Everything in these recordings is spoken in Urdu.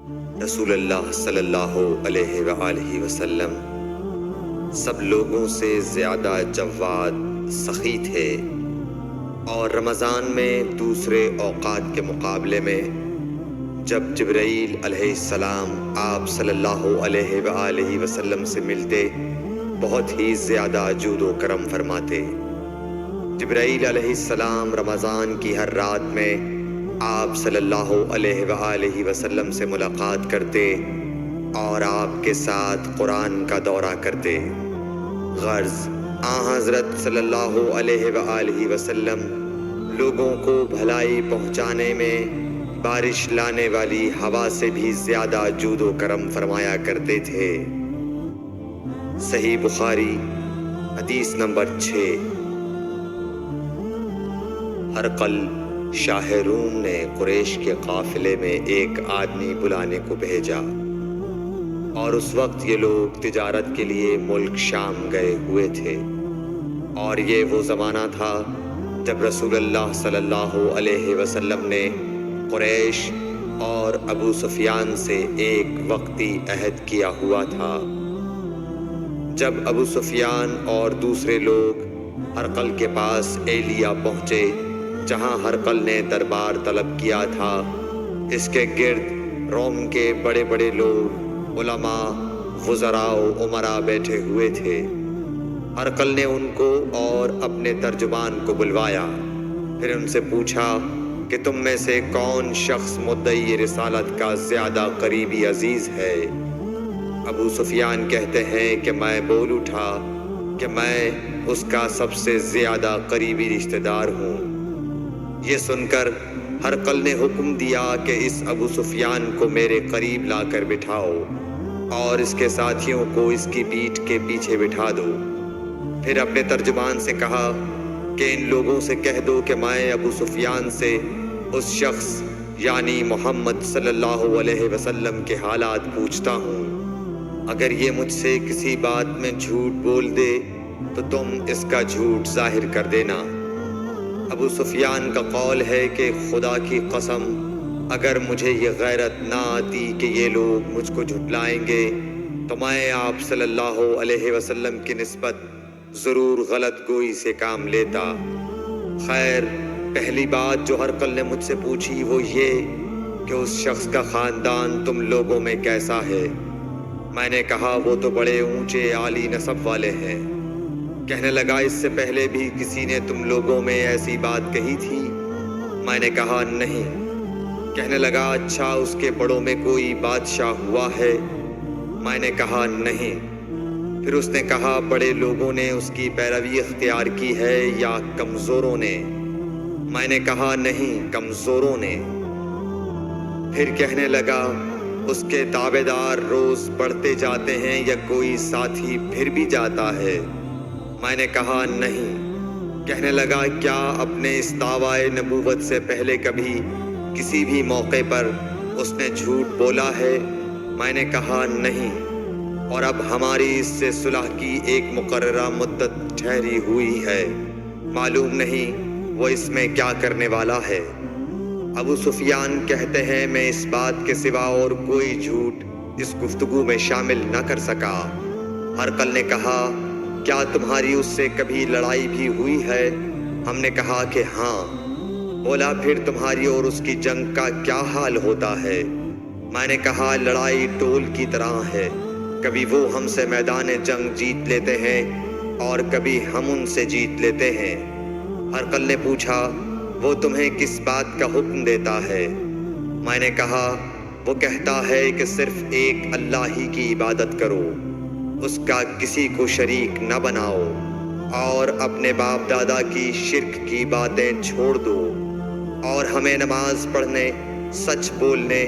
رسول اللہ صلی اللہ علیہ وآلہ وسلم سب لوگوں سے زیادہ جواد سخی تھے، اور رمضان میں دوسرے اوقات کے مقابلے میں جب جبرائیل علیہ السلام آپ صلی اللہ علیہ وآلہ وسلم سے ملتے بہت ہی زیادہ جود و کرم فرماتے۔ جبرائیل علیہ السلام رمضان کی ہر رات میں آپ صلی اللہ علیہ وآلہ وسلم سے ملاقات کرتے اور آپ کے ساتھ قرآن کا دورہ کرتے۔ غرض حضرت صلی اللہ علیہ وآلہ وسلم لوگوں کو بھلائی پہنچانے میں بارش لانے والی ہوا سے بھی زیادہ جود و کرم فرمایا کرتے تھے۔ صحیح بخاری حدیث نمبر 6۔ ہرقل شاہ روم نے قریش کے قافلے میں ایک آدمی بلانے کو بھیجا، اور اس وقت یہ لوگ تجارت کے لیے ملک شام گئے ہوئے تھے، اور یہ وہ زمانہ تھا جب رسول اللہ صلی اللہ علیہ وسلم نے قریش اور ابو سفیان سے ایک وقتی عہد کیا ہوا تھا۔ جب ابو سفیان اور دوسرے لوگ ہرقل کے پاس ایلیا پہنچے جہاں ہرقل نے دربار طلب کیا تھا، اس کے گرد روم کے بڑے بڑے لوگ، علماء، وزراء و عمراء بیٹھے ہوئے تھے۔ ہرقل نے ان کو اور اپنے ترجمان کو بلوایا، پھر ان سے پوچھا کہ تم میں سے کون شخص مدعی رسالت کا زیادہ قریبی عزیز ہے؟ ابو سفیان کہتے ہیں کہ میں بول اٹھا کہ میں اس کا سب سے زیادہ قریبی رشتہ دار ہوں۔ یہ سن کر ہرقل نے حکم دیا کہ اس ابو سفیان کو میرے قریب لا کر بٹھاؤ اور اس کے ساتھیوں کو اس کی پیٹھ کے پیچھے بٹھا دو۔ پھر اپنے ترجمان سے کہا کہ ان لوگوں سے کہہ دو کہ میں ابو سفیان سے اس شخص یعنی محمد صلی اللہ علیہ وسلم کے حالات پوچھتا ہوں۔ اگر یہ مجھ سے کسی بات میں جھوٹ بول دے تو تم اس کا جھوٹ ظاہر کر دینا۔ ابو سفیان کا قول ہے کہ خدا کی قسم اگر مجھے یہ غیرت نہ آتی کہ یہ لوگ مجھ کو جھٹلائیں گے تو میں آپ صلی اللہ علیہ وسلم کی نسبت ضرور غلط گوئی سے کام لیتا۔ خیر، پہلی بات جو ہرقل نے مجھ سے پوچھی وہ یہ کہ اس شخص کا خاندان تم لوگوں میں کیسا ہے؟ میں نے کہا وہ تو بڑے اونچے عالی نسب والے ہیں۔ کہنے لگا اس سے پہلے بھی کسی نے تم لوگوں میں ایسی بات کہی تھی؟ میں نے کہا نہیں۔ کہنے لگا اچھا اس کے بڑوں میں کوئی بادشاہ ہوا ہے؟ میں نے کہا نہیں۔ پھر اس نے کہا بڑے لوگوں نے اس کی پیروی اختیار کی ہے یا کمزوروں نے؟ میں نے کہا نہیں، کمزوروں نے۔ پھر کہنے لگا اس کے تابع دار روز بڑھتے جاتے ہیں یا کوئی ساتھی پھر بھی جاتا ہے؟ میں نے کہا نہیں۔ کہنے لگا کیا اپنے اس دعویٰ نبوت سے پہلے کبھی کسی بھی موقع پر اس نے جھوٹ بولا ہے؟ میں نے کہا نہیں، اور اب ہماری اس سے صلح کی ایک مقررہ مدت ٹھہری ہوئی ہے، معلوم نہیں وہ اس میں کیا کرنے والا ہے۔ ابو سفیان کہتے ہیں میں اس بات کے سوا اور کوئی جھوٹ اس گفتگو میں شامل نہ کر سکا۔ ہرقل نے کہا کیا تمہاری اس سے کبھی لڑائی بھی ہوئی ہے؟ ہم نے کہا کہ ہاں۔ بولا پھر تمہاری اور اس کی جنگ کا کیا حال ہوتا ہے؟ میں نے کہا لڑائی ٹول کی طرح ہے، کبھی وہ ہم سے میدان جنگ جیت لیتے ہیں اور کبھی ہم ان سے جیت لیتے ہیں۔ ہرقل نے پوچھا وہ تمہیں کس بات کا حکم دیتا ہے؟ میں نے کہا وہ کہتا ہے کہ صرف ایک اللہ ہی کی عبادت کرو، اس کا کسی کو شریک نہ بناؤ، اور اپنے باپ دادا کی شرک کی باتیں چھوڑ دو، اور ہمیں نماز پڑھنے، سچ بولنے،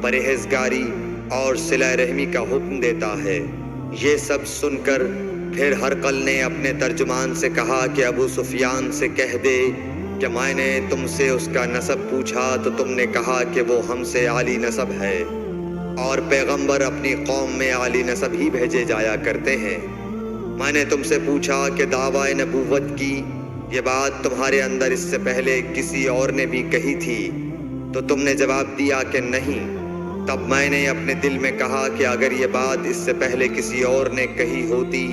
پرہیزگاری اور صلہ رحمی کا حکم دیتا ہے۔ یہ سب سن کر پھر ہرقل نے اپنے ترجمان سے کہا کہ ابو سفیان سے کہہ دے کہ میں نے تم سے اس کا نسب پوچھا تو تم نے کہا کہ وہ ہم سے عالی نسب ہے، اور پیغمبر اپنی قوم میں عالی نسب ہی بھیجے جایا کرتے ہیں۔ میں نے تم سے پوچھا کہ دعویٰ نبوت کی یہ بات تمہارے اندر اس سے پہلے کسی اور نے بھی کہی تھی تو تم نے جواب دیا کہ نہیں۔ تب میں نے اپنے دل میں کہا کہ اگر یہ بات اس سے پہلے کسی اور نے کہی ہوتی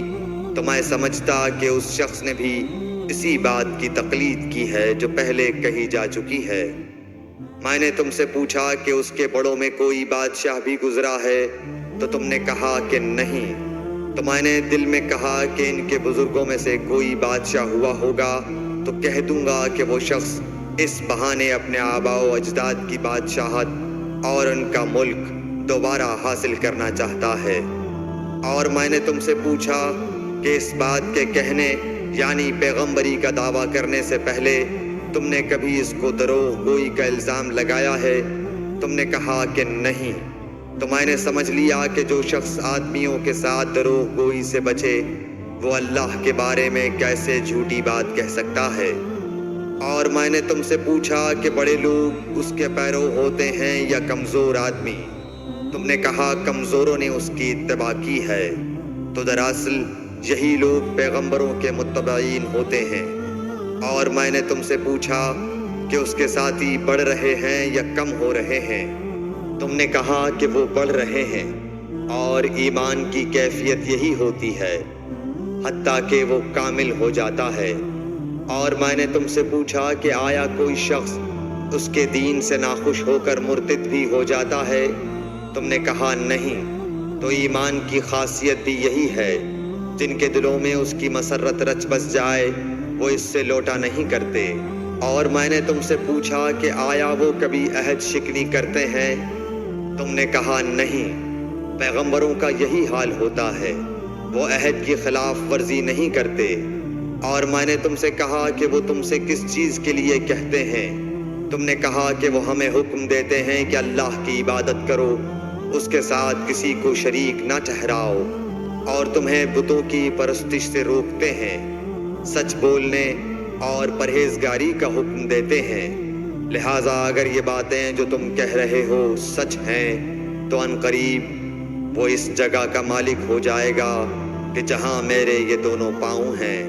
تو میں سمجھتا کہ اس شخص نے بھی اسی بات کی تقلید کی ہے جو پہلے کہی جا چکی ہے۔ میں نے تم سے پوچھا کہ اس کے بڑوں میں کوئی بادشاہ بھی گزرا ہے تو تم نے کہا کہ نہیں۔ تو میں نے دل میں کہا کہ ان کے بزرگوں میں سے کوئی بادشاہ ہوا ہوگا تو کہہ دوں گا کہ وہ شخص اس بہانے اپنے آباء و اجداد کی بادشاہت اور ان کا ملک دوبارہ حاصل کرنا چاہتا ہے۔ اور میں نے تم سے پوچھا کہ اس بات کے کہنے یعنی پیغمبری کا دعویٰ کرنے سے پہلے تم نے کبھی اس کو دروغ گوئی کا الزام لگایا ہے؟ تم نے کہا کہ نہیں۔ تو میں نے سمجھ لیا کہ جو شخص آدمیوں کے ساتھ دروغ گوئی سے بچے وہ اللہ کے بارے میں کیسے جھوٹی بات کہہ سکتا ہے۔ اور میں نے تم سے پوچھا کہ بڑے لوگ اس کے پیرو ہوتے ہیں یا کمزور آدمی؟ تم نے کہا کمزوروں نے اس کی اتباع کی ہے۔ تو دراصل یہی لوگ پیغمبروں کے متبعین ہوتے ہیں۔ اور میں نے تم سے پوچھا کہ اس کے ساتھی بڑھ رہے ہیں یا کم ہو رہے ہیں؟ تم نے کہا کہ وہ بڑھ رہے ہیں، اور ایمان کی کیفیت یہی ہوتی ہے حتیٰ کہ وہ کامل ہو جاتا ہے۔ اور میں نے تم سے پوچھا کہ آیا کوئی شخص اس کے دین سے ناخوش ہو کر مرتد بھی ہو جاتا ہے؟ تم نے کہا نہیں۔ تو ایمان کی خاصیت بھی یہی ہے، جن کے دلوں میں اس کی مسرت رچ بس جائے وہ اس سے لوٹا نہیں کرتے۔ اور میں نے تم سے پوچھا کہ آیا وہ کبھی عہد شکنی کرتے ہیں؟ تم نے کہا نہیں۔ پیغمبروں کا یہی حال ہوتا ہے، وہ عہد کی خلاف ورزی نہیں کرتے۔ اور میں نے تم سے کہا کہ وہ تم سے کس چیز کے لیے کہتے ہیں؟ تم نے کہا کہ وہ ہمیں حکم دیتے ہیں کہ اللہ کی عبادت کرو، اس کے ساتھ کسی کو شریک نہ ٹھہراؤ، اور تمہیں بتوں کی پرستش سے روکتے ہیں، سچ بولنے اور پرہیزگاری کا حکم دیتے ہیں۔ لہٰذا اگر یہ باتیں جو تم کہہ رہے ہو سچ ہیں تو ان قریب وہ اس جگہ کا مالک ہو جائے گا کہ جہاں میرے یہ دونوں پاؤں ہیں۔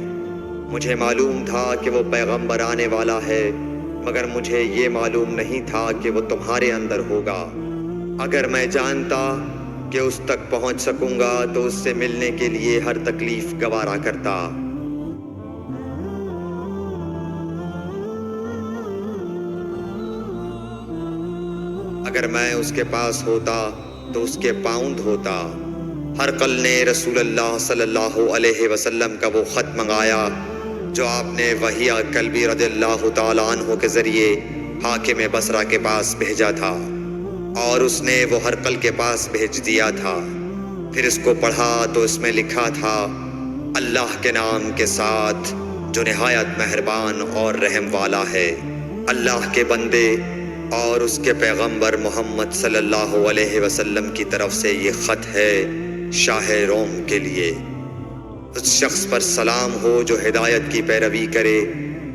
مجھے معلوم تھا کہ وہ پیغمبر آنے والا ہے، مگر مجھے یہ معلوم نہیں تھا کہ وہ تمہارے اندر ہوگا۔ اگر میں جانتا کہ اس تک پہنچ سکوں گا تو اس سے ملنے کے لیے ہر تکلیف گوارا کرتا۔ اگر میں اس کے پاس ہوتا تو اس کے پاؤں دھوتا۔ ہرقل نے رسول اللہ صلی اللہ علیہ وسلم کا وہ خط منگایا جو آپ نے وحیہ کلبی رضی اللہ تعالیٰ عنہ کے ذریعے حاکم بصرہ کے پاس بھیجا تھا، اور اس نے وہ ہرقل کے پاس بھیج دیا تھا۔ پھر اس کو پڑھا تو اس میں لکھا تھا، اللہ کے نام کے ساتھ جو نہایت مہربان اور رحم والا ہے۔ اللہ کے بندے اور اس کے پیغمبر محمد صلی اللہ علیہ وسلم کی طرف سے یہ خط ہے شاہ روم کے لیے۔ اس شخص پر سلام ہو جو ہدایت کی پیروی کرے۔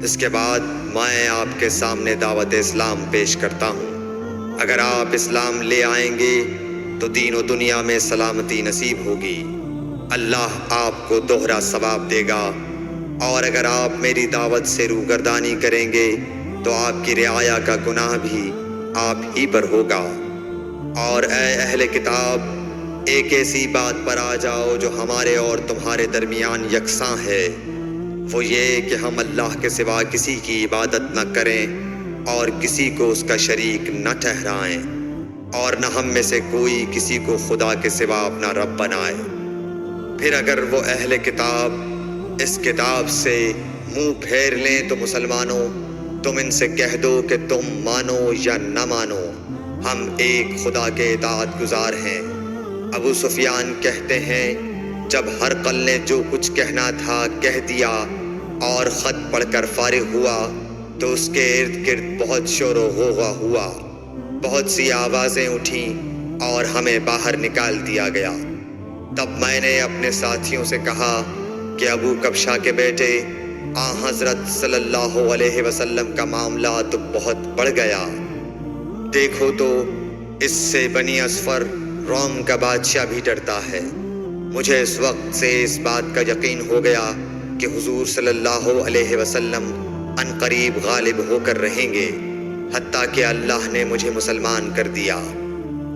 اس کے بعد میں آپ کے سامنے دعوت اسلام پیش کرتا ہوں۔ اگر آپ اسلام لے آئیں گے تو دین و دنیا میں سلامتی نصیب ہوگی، اللہ آپ کو دوہرا ثواب دے گا، اور اگر آپ میری دعوت سے روگردانی کریں گے تو آپ کی رعایا کا گناہ بھی آپ ہی پر ہوگا۔ اور اے اہل کتاب، ایک ایسی بات پر آ جاؤ جو ہمارے اور تمہارے درمیان یکساں ہے، وہ یہ کہ ہم اللہ کے سوا کسی کی عبادت نہ کریں اور کسی کو اس کا شریک نہ ٹھہرائیں، اور نہ ہم میں سے کوئی کسی کو خدا کے سوا اپنا رب بنائے۔ پھر اگر وہ اہل کتاب اس کتاب سے منہ پھیر لیں تو مسلمانوں، تم ان سے کہہ دو کہ تم مانو یا نہ مانو، ہم ایک خدا کے اطاعت گزار ہیں۔ ابو سفیان کہتے ہیں، جب ہرقل نے جو کچھ کہنا تھا کہہ دیا اور خط پڑھ کر فارغ ہوا تو اس کے ارد گرد بہت شور و غوغا ہوا، بہت سی آوازیں اٹھیں اور ہمیں باہر نکال دیا گیا۔ تب میں نے اپنے ساتھیوں سے کہا کہ ابو کبشہ کے بیٹے حضرت صلی اللہ علیہ وسلم کا معاملہ تو بہت بڑھ گیا۔ دیکھو تو اس سے بنی اصفر روم کا بادشاہ بھی ڈرتا ہے۔ مجھے اس وقت سے اس بات کا یقین ہو گیا کہ حضور صلی اللہ علیہ وسلم ان قریب غالب ہو کر رہیں گے، حتیٰ کہ اللہ نے مجھے مسلمان کر دیا۔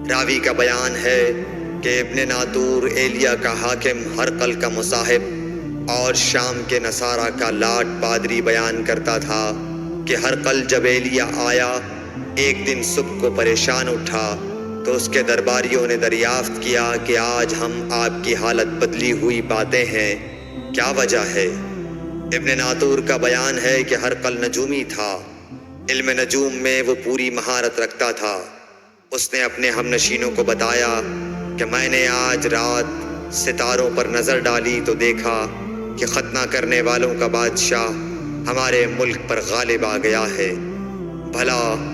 راوی کا بیان ہے کہ ابن ناطور ایلیا کا حاکم ہرقل کا مصاحب اور شام کے نصارہ کا لاٹ پادری بیان کرتا تھا کہ ہرقل جب ایلیا آیا ایک دن صبح کو پریشان اٹھا تو اس کے درباریوں نے دریافت کیا کہ آج ہم آپ کی حالت بدلی ہوئی پاتے ہیں، کیا وجہ ہے؟ ابن ناطور کا بیان ہے کہ ہرقل نجومی تھا، علم نجوم میں وہ پوری مہارت رکھتا تھا۔ اس نے اپنے ہم نشینوں کو بتایا کہ میں نے آج رات ستاروں پر نظر ڈالی تو دیکھا کہ ختنہ کرنے والوں کا بادشاہ ہمارے ملک پر غالب آ گیا ہے۔ بھلا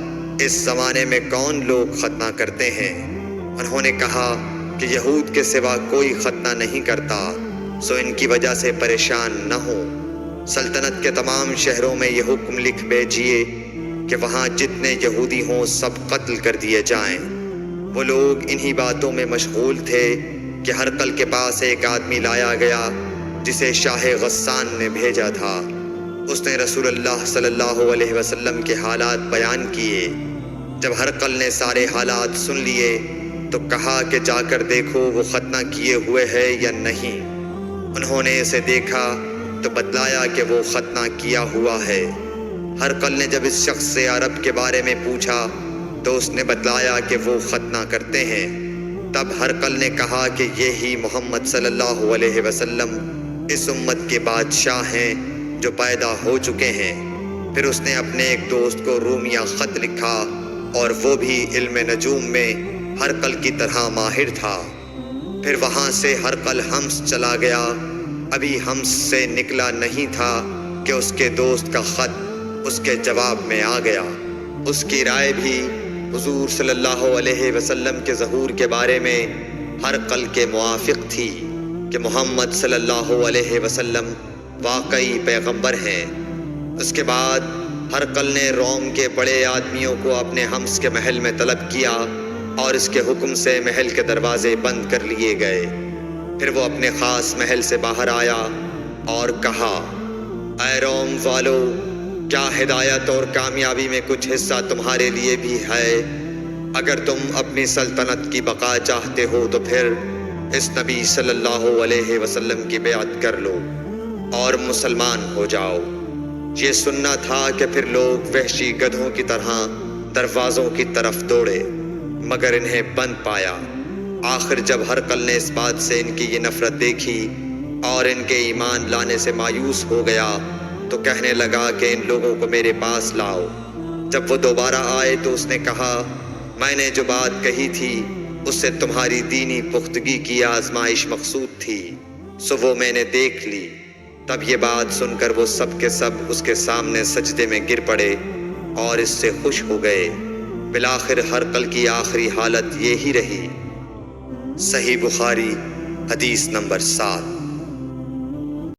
اس زمانے میں کون لوگ ختنہ کرتے ہیں؟ انہوں نے کہا کہ یہود کے سوا کوئی ختنہ نہیں کرتا، سو ان کی وجہ سے پریشان نہ ہو۔ سلطنت کے تمام شہروں میں یہ حکم لکھ بھیجیے کہ وہاں جتنے یہودی ہوں سب قتل کر دیے جائیں۔ وہ لوگ انہی باتوں میں مشغول تھے کہ ہرقل کے پاس ایک آدمی لایا گیا جسے شاہ غسان نے بھیجا تھا۔ اس نے رسول اللہ صلی اللہ علیہ وسلم کے حالات بیان کیے۔ جب ہرقل نے سارے حالات سن لیے تو کہا کہ جا کر دیکھو وہ ختنہ کیے ہوئے ہے یا نہیں۔ انہوں نے اسے دیکھا تو بتلایا کہ وہ ختنہ کیا ہوا ہے۔ ہرقل نے جب اس شخص سے عرب کے بارے میں پوچھا تو اس نے بتلایا کہ وہ ختنہ کرتے ہیں۔ تب ہرقل نے کہا کہ یہی محمد صلی اللہ علیہ وسلم اس امت کے بادشاہ ہیں جو پیدا ہو چکے ہیں۔ پھر اس نے اپنے ایک دوست کو رومیہ خط لکھا اور وہ بھی علم نجوم میں ہرقل کی طرح ماہر تھا۔ پھر وہاں سے ہرقل حمص چلا گیا۔ ابھی حمص سے نکلا نہیں تھا کہ اس کے دوست کا خط اس کے جواب میں آ گیا۔ اس کی رائے بھی حضور صلی اللہ علیہ وسلم کے ظہور کے بارے میں ہرقل کے موافق تھی کہ محمد صلی اللہ علیہ وسلم واقعی پیغمبر ہیں۔ اس کے بعد ہرقل نے روم کے بڑے آدمیوں کو اپنے حمص کے محل میں طلب کیا اور اس کے حکم سے محل کے دروازے بند کر لیے گئے۔ پھر وہ اپنے خاص محل سے باہر آیا اور کہا، اے روم والو، کیا ہدایت اور کامیابی میں کچھ حصہ تمہارے لیے بھی ہے؟ اگر تم اپنی سلطنت کی بقا چاہتے ہو تو پھر اس نبی صلی اللہ علیہ وسلم کی بیعت کر لو اور مسلمان ہو جاؤ۔ یہ سننا تھا کہ پھر لوگ وحشی گدھوں کی طرح دروازوں کی طرف دوڑے مگر انہیں بند پایا۔ آخر جب ہرقل نے اس بات سے ان کی یہ نفرت دیکھی اور ان کے ایمان لانے سے مایوس ہو گیا تو کہنے لگا کہ ان لوگوں کو میرے پاس لاؤ۔ جب وہ دوبارہ آئے تو اس نے کہا، میں نے جو بات کہی تھی اس سے تمہاری دینی پختگی کی آزمائش مقصود تھی، سو وہ میں نے دیکھ لی۔ تب یہ بات سن کر وہ سب کے سب اس کے سامنے سجدے میں گر پڑے اور اس سے خوش ہو گئے۔ بالآخر ہرقل کی آخری حالت یہی رہی۔ صحیح بخاری حدیث نمبر 7۔